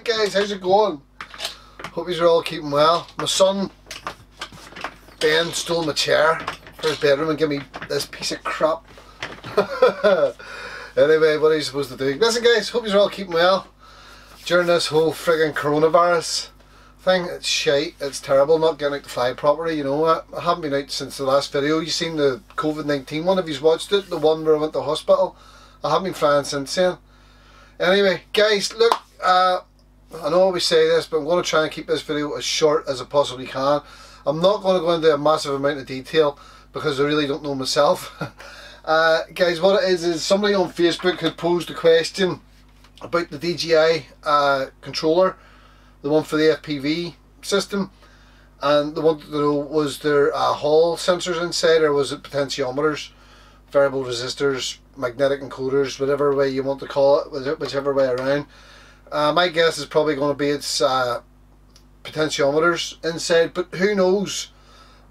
guys, how's it going? Hope you're all keeping well. My son Ben stole my chair for his bedroom and gave me this piece of crap. Anyway, what are you supposed to do? Listen guys, hope you're all keeping well during this whole friggin' coronavirus thing. It's shite, it's terrible not getting out to fly properly, you know. I haven't been out since the last video. You seen the COVID-19 one, have you watched it? The one where I went to hospital. I haven't been flying since then. Anyway, guys, look, I know I always say this, but I'm going to try and keep this video as short as I possibly can. I'm not going to go into a massive amount of detail because I really don't know myself. Guys, what it is somebody on Facebook had posed a question about the DJI controller, the one for the FPV system, and they wanted to know, was there Hall sensors inside, or was it potentiometers, variable resistors, magnetic encoders, whatever way you want to call it, whichever way around. My guess is probably going to be it's potentiometers inside, but who knows?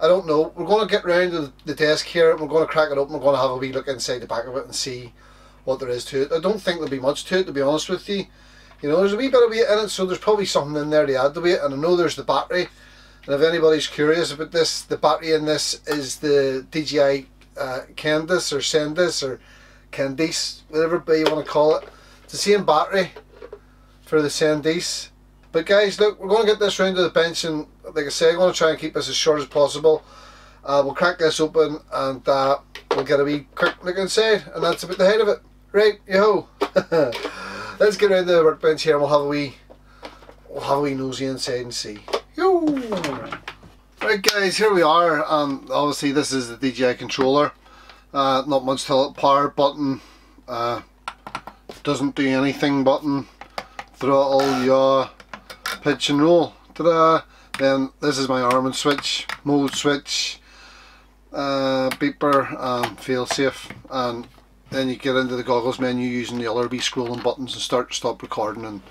I don't know. We're going to get round to the desk here and we're going to crack it open. We're going to have a wee look inside the back of it and see what there is to it. I don't think there'll be much to it, to be honest with you. You know, there's a wee bit of weight in it, so there's probably something in there to add to weight, and I know there's the battery. And if anybody's curious about this, the battery in this is the DJI Candice or Sendis or Candice, whatever way you want to call it. It's the same battery for the Sendis. But guys, look, we're going to get this round to the bench, and like I say, I'm going to try and keep this as short as possible. We'll crack this open and we'll get a wee quick look inside, and that's about the height of it. Right, yo. Let's get around to the workbench here and we'll have a wee nosy inside and see. Yo. Right guys, here we are. Obviously this is the DJI controller. Not much to it. Power button, doesn't do anything button, throttle, yaw, pitch and roll. Ta-da! Then this is my Arm switch, mode switch, beeper, fail safe, and then you get into the goggles menu using the other wee scrolling buttons and start, stop recording and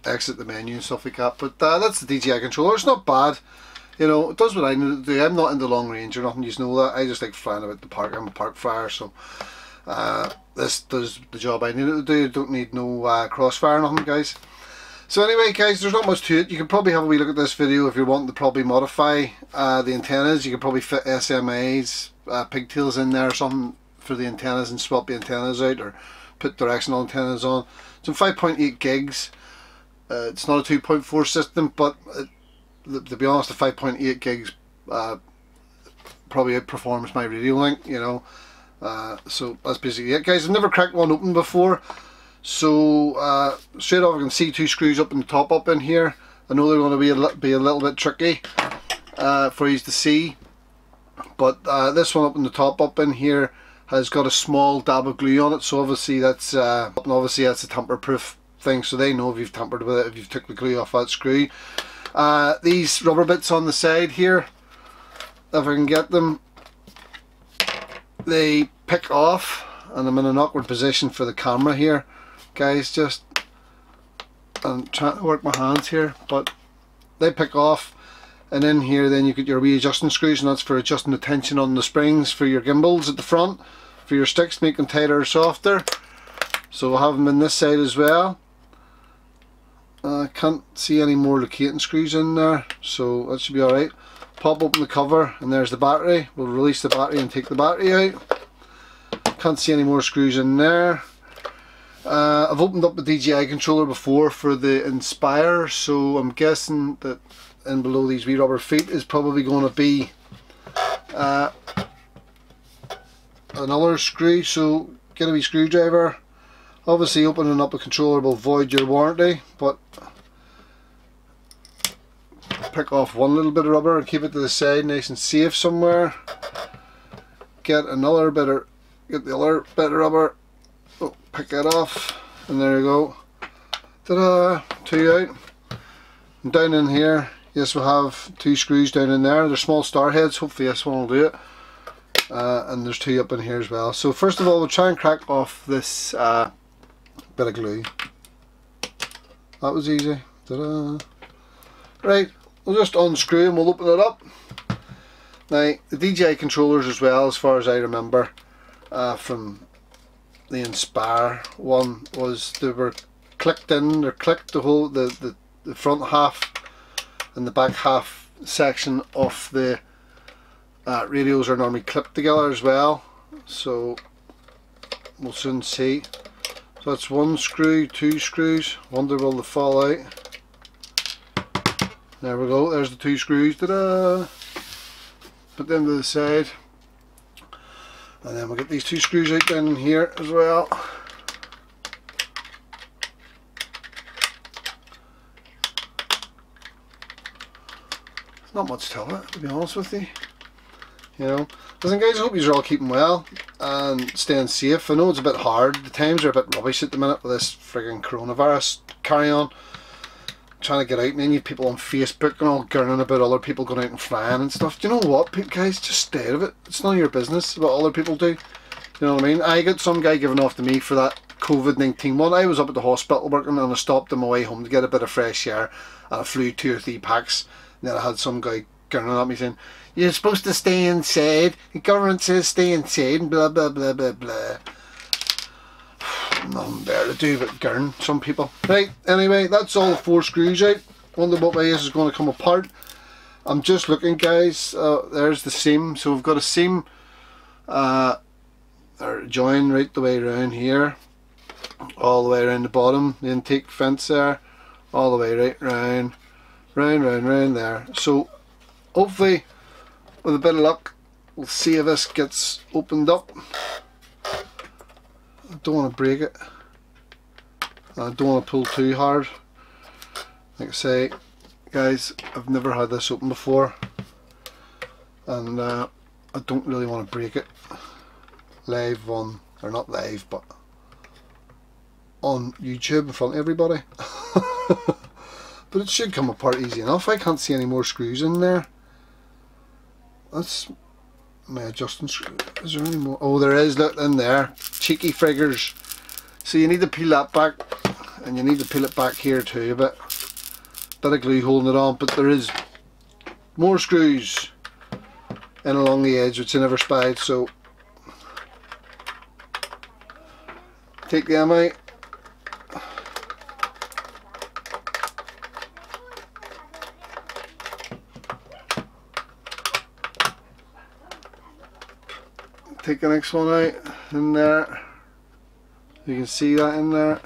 exit the menu and stuff like that. But that's the DJI controller. It's not bad. You know, it does what I need to do. I'm not into long range or nothing, you know that. I just like flying about the park. I'm a park flyer, so this does the job I need it to do. Don't need no crossfire or nothing, guys. So anyway guys, there's not much to it. You can probably have a wee look at this video if you're wanting to probably modify the antennas. You can probably fit SMAs, pigtails in there or something for the antennas and swap the antennas out, or put directional antennas on. It's 5.8 gigs. It's not a 2.4 system, but to be honest, the 5.8 gigs probably outperforms my radio link, you know. So that's basically it guys. I've never cracked one open before, so straight off I can see two screws up in the top up in here. I know they're going to be a little bit tricky for you to see, but this one up in the top up in here has got a small dab of glue on it, so obviously that's a tamper proof thing, so they know if you've tampered with it, if you've took the glue off that screw. These rubber bits on the side here, if I can get them, they pick off, and I'm in an awkward position for the camera here guys, just I'm trying to work my hands here, but they pick off. And in here then you get your wee adjusting screws, and that's for adjusting the tension on the springs for your gimbals at the front, for your sticks, make them tighter or softer. So we'll have them in this side as well. I can't see any more locating screws in there, so that should be alright. Pop open the cover and there's the battery. We'll release the battery and take the battery out. Can't see any more screws in there. I've opened up the DJI controller before for the Inspire, so I'm guessing that and below these wee rubber feet is probably going to be another screw, so get a wee screwdriver. Obviously opening up a controller will void your warranty, but pick off one little bit of rubber and keep it to the side nice and safe somewhere. Get another bit of, get the other bit of rubber, pick that off, and there you go. Ta-da! Two out. And down in here, yes, we'll have two screws down in there. They're small star heads, hopefully this one will do it. And there's two up in here as well. So first of all, we'll try and crack off this bit of glue. That was easy. Ta-da! Right, we'll just unscrew and we'll open it up. Now, the DJI controllers as well, as far as I remember, from the Inspire one, was they were clicked in, or clicked, the whole, the the front half and the back half section of the radios are normally clipped together as well, so we'll soon see. So that's one screw, two screws. Wonder will they fall out. There we go, there's the two screws. Ta-da! Put them to the side, and then we'll get these two screws out down in here as well. Not much to it, to be honest with you. You know, listen guys, I hope you're all keeping well and staying safe. I know it's a bit hard, the times are a bit rubbish at the minute with this frigging coronavirus carry on. Trying to get out, and then you have people on Facebook and all gurning about other people going out and flying and stuff. Do you know what, guys, just stay out of it. It's none of your business what other people do. You know what I mean? I got some guy giving off to me for that COVID-19 one. I was up at the hospital working, and I stopped on my way home to get a bit of fresh air, and I flew 2 or 3 packs. And then I had some guy gurning at me saying, "You're supposed to stay inside. The government says stay inside," and blah blah blah blah blah. Nothing better to do but gurn some people. Right, anyway, that's all the 4 screws out. Wonder what way this is going to come apart. I'm just looking, guys. There's the seam. So we've got a seam or join right the way around here, all the way around the bottom, the intake fence there, all the way right round. Round there. So hopefully with a bit of luck we'll see if this gets opened up. I don't want to break it. I don't want to pull too hard. Like I say, guys, I've never had this open before, and I don't really want to break it live on, or not live, but on YouTube in front of everybody. But it should come apart easy enough. I can't see any more screws in there. That's my adjusting screw. Is there any more? Oh, there is, look, in there. Cheeky friggers. So you need to peel that back, and you need to peel it back here too a bit. Bit of glue holding it on, but there is more screws in along the edge which I never spied, so take them out. Take the next one out in there. You can see that in there.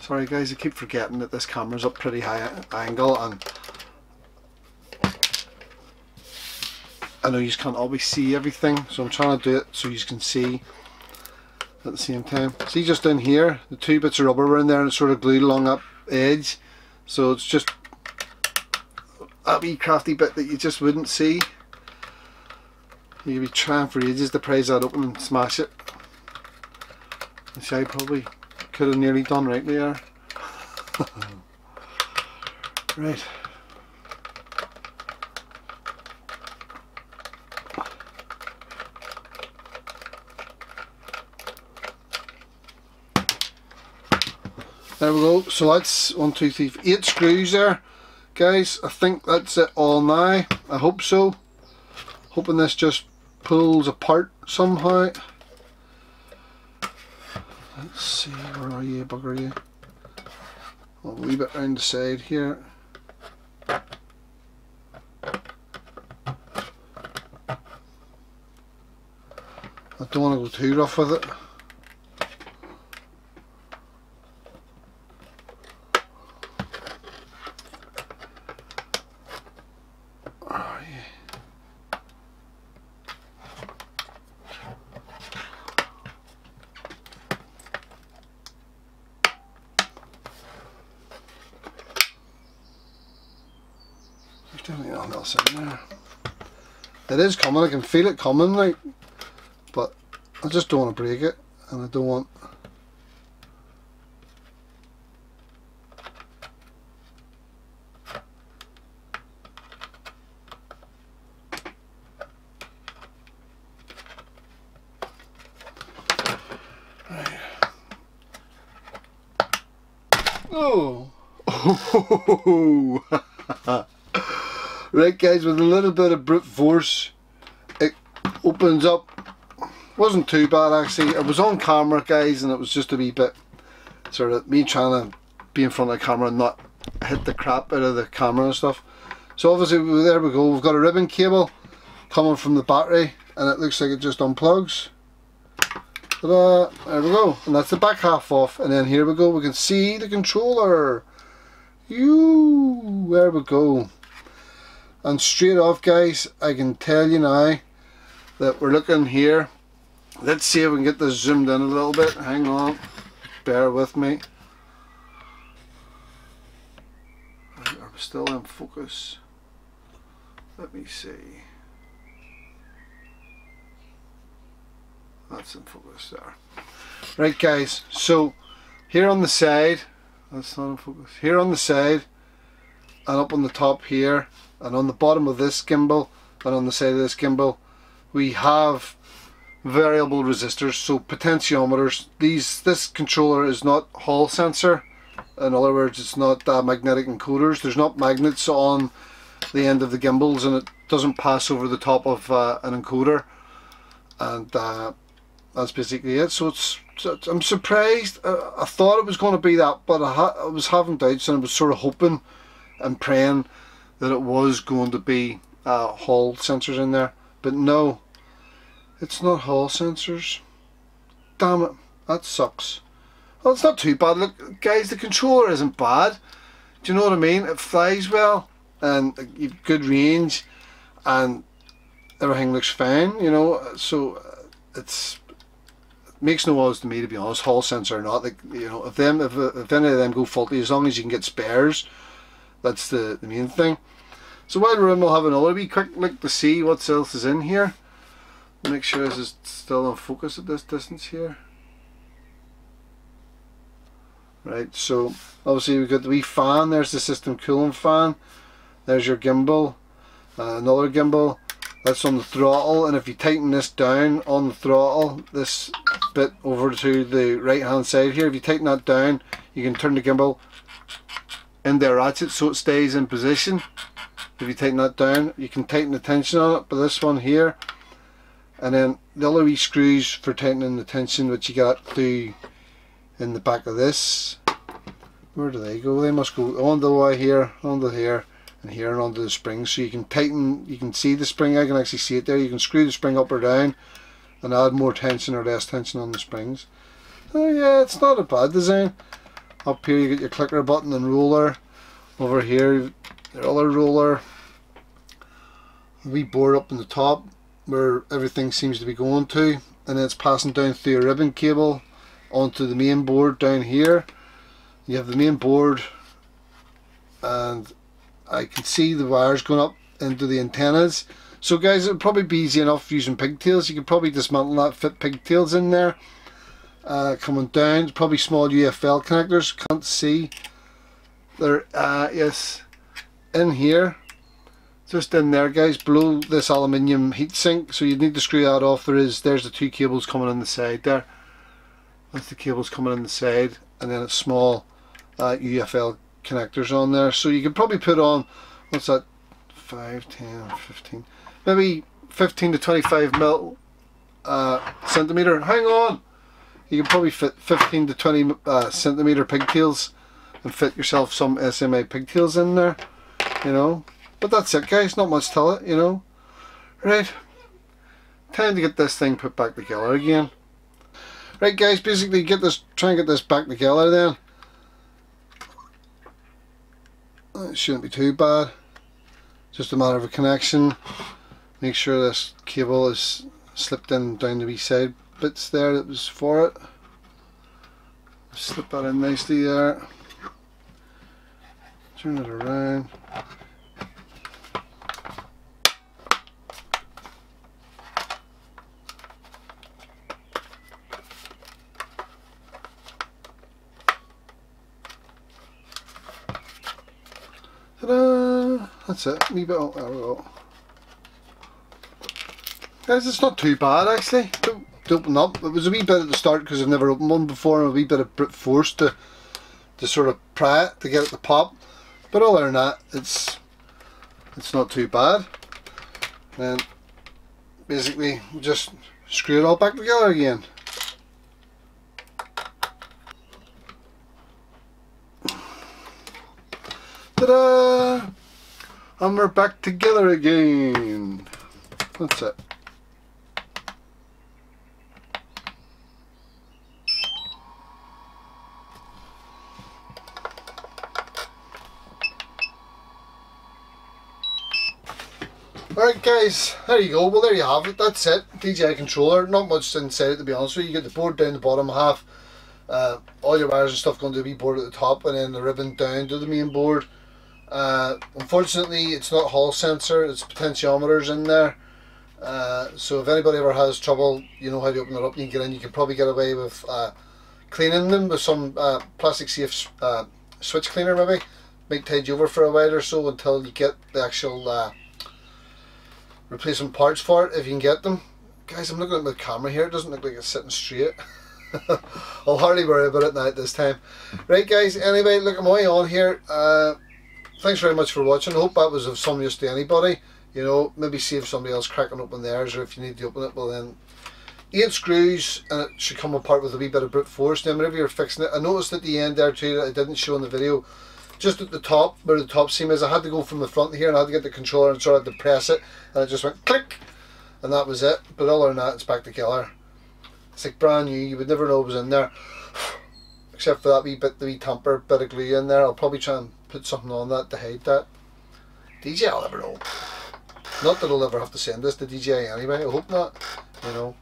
Sorry guys, I keep forgetting that this camera's up pretty high angle, and I know you can't always see everything, so I'm trying to do it so you can see at the same time. See just in here, the 2 bits of rubber were in there and it's sort of glued along that edge, so it's just a wee crafty bit that you just wouldn't see. You'd be trying for ages to prise that open and smash it. Which I probably could have nearly done right there. Right. There we go. So that's 1, 2, 3, 8 screws there, guys. I think that's it all now. I hope so. Hoping this just pulls apart somehow. Let's see, where are you, bugger you? A wee bit round the side here. I don't want to go too rough with it. There's definitely nothing else in there. It is coming, I can feel it coming, like, but I just don't want to break it, and I don't want. Right. Oh. Right guys, with a little bit of brute force it opens up. Wasn't too bad actually. It was on camera guys, and it was just a wee bit sort of me trying to be in front of the camera and not hit the crap out of the camera and stuff. So obviously there we go, we've got a ribbon cable coming from the battery and it looks like it just unplugs. Ta-da! There we go, and that's the back half off, and then here we go, we can see the controller. There we go. And straight off guys, I can tell you now that we're looking here. Let's see if we can get this zoomed in a little bit. Hang on, bear with me. Are we still in focus? Let me see. That's in focus there. Right guys, so here on the side, that's not in focus. Here on the side and up on the top here and on the bottom of this gimbal and on the side of this gimbal, we have variable resistors, so potentiometers. This controller is not Hall sensor. In other words, it's not magnetic encoders. There's not magnets on the end of the gimbals, and it doesn't pass over the top of an encoder, and that's basically it. So I'm surprised. I thought it was going to be that, but I was having doubts, and I was sort of hoping and praying that it was going to be Hall sensors in there, but no, it's not Hall sensors. Damn it, that sucks. Well, it's not too bad. Look guys, the controller isn't bad. Do you know what I mean? It flies well and you've good range and everything looks fine, you know. So it makes no odds to me, to be honest, Hall sensor or not. Like, you know, if any of them go faulty, as long as you can get spares, that's the main thing. So while we're in, we'll have another wee quick look to see what else is in here. Make sure this is still in focus at this distance here. Right, so obviously we've got the wee fan. There's the system cooling fan. There's your gimbal, another gimbal. That's on the throttle, and if you tighten this down on the throttle, this bit over to the right hand side here, if you tighten that down, you can turn the gimbal into a ratchet so it stays in position. If you tighten that down, you can tighten the tension on it by this one here, and then the other wee screws for tightening the tension, which you got through in the back of this. Where do they go? They must go onto the way here, onto here, and here, and onto the spring. So you can tighten, you can see the spring. I can actually see it there. You can screw the spring up or down and add more tension or less tension on the springs. Oh yeah, it's not a bad design. Up here you get your clicker button and roller. Over here your other roller. The wee board up in the top where everything seems to be going to, and then it's passing down through a ribbon cable onto the main board down here. You have the main board, and I can see the wires going up into the antennas. So guys, it would probably be easy enough using pigtails. You could probably dismantle that, fit pigtails in there. Coming down, probably small UFL connectors, can't see. They're yes, in here, just in there guys, below this aluminium heatsink. So you need to screw that off. There's the two cables coming on the side there. That's the cables coming on the side, and then it's small UFL connectors on there. So you could probably put on, what's that, 5, 10, 15, maybe 15 to 25 mil centimeter. Hang on, you can probably fit 15 to 20 centimeter pigtails and fit yourself some SMA pigtails in there, you know. But that's it guys, not much to it, you know. Right, time to get this thing put back together again. Right guys, basically try and get this back together then. It shouldn't be too bad. Just a matter of a connection. Make sure this cable is slipped in down the wee side bits there that was for it. Slip that in nicely there. Turn it around. Ta-da! That's it. A wee bit. Oh, there we go. Guys, it's not too bad actually to open up. It was a wee bit at the start because I've never opened one before, and a wee bit of brute force to sort of pry it to get it to pop. But other than that, it's not too bad. And basically, just screw it all back together again. Ta-da! And we're back together again. That's it. Alright guys, there you go. Well, there you have it. That's it. DJI controller. Not much inside it, to be honest with you. You get the board down the bottom half. All your wires and stuff going to the wee board at the top, and then the ribbon down to the main board. Unfortunately, it's not Hall sensor. It's potentiometers in there. So if anybody ever has trouble, you know how to open it up. You can get in. You can probably get away with cleaning them with some plastic safe switch cleaner, maybe. Might tide you over for a while or so until you get the actual replacement parts for it, if you can get them. Guys, I'm looking at my camera here. It doesn't look like it's sitting straight. I'll hardly worry about it now at this time. Right guys, anyway, look, I'm way on here. Thanks very much for watching. I hope that was of some use to anybody. You know, maybe save somebody else cracking open theirs, or if you need to open it, well then 8 screws, and it should come apart with a wee bit of brute force. Then whenever you're fixing it, I noticed at the end there too that I didn't show in the video, just at the top where the top seam is, I had to go from the front here and I had to get the controller and sort of to press it, and it just went click, and that was it. But other than that, it's back to killer. It's like brand new. You would never know it was in there, except for that wee bit, the wee tamper bit of glue in there. I'll probably try and put something on that to hide that. DJI, I'll never know. Not that I'll ever have to send this to DJI anyway. I hope not. You know.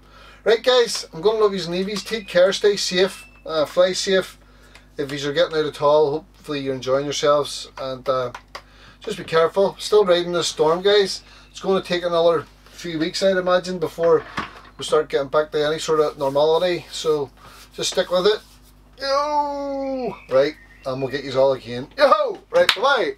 Right guys, I'm going to love yous and leave yous. Take care, stay safe, fly safe. If yous are getting out at all, hopefully you're enjoying yourselves, and just be careful. Still riding this storm, guys. It's going to take another few weeks, I'd imagine, before we start getting back to any sort of normality. So just stick with it. Yo! Right, and we'll get yous all again. Yo! Right, bye.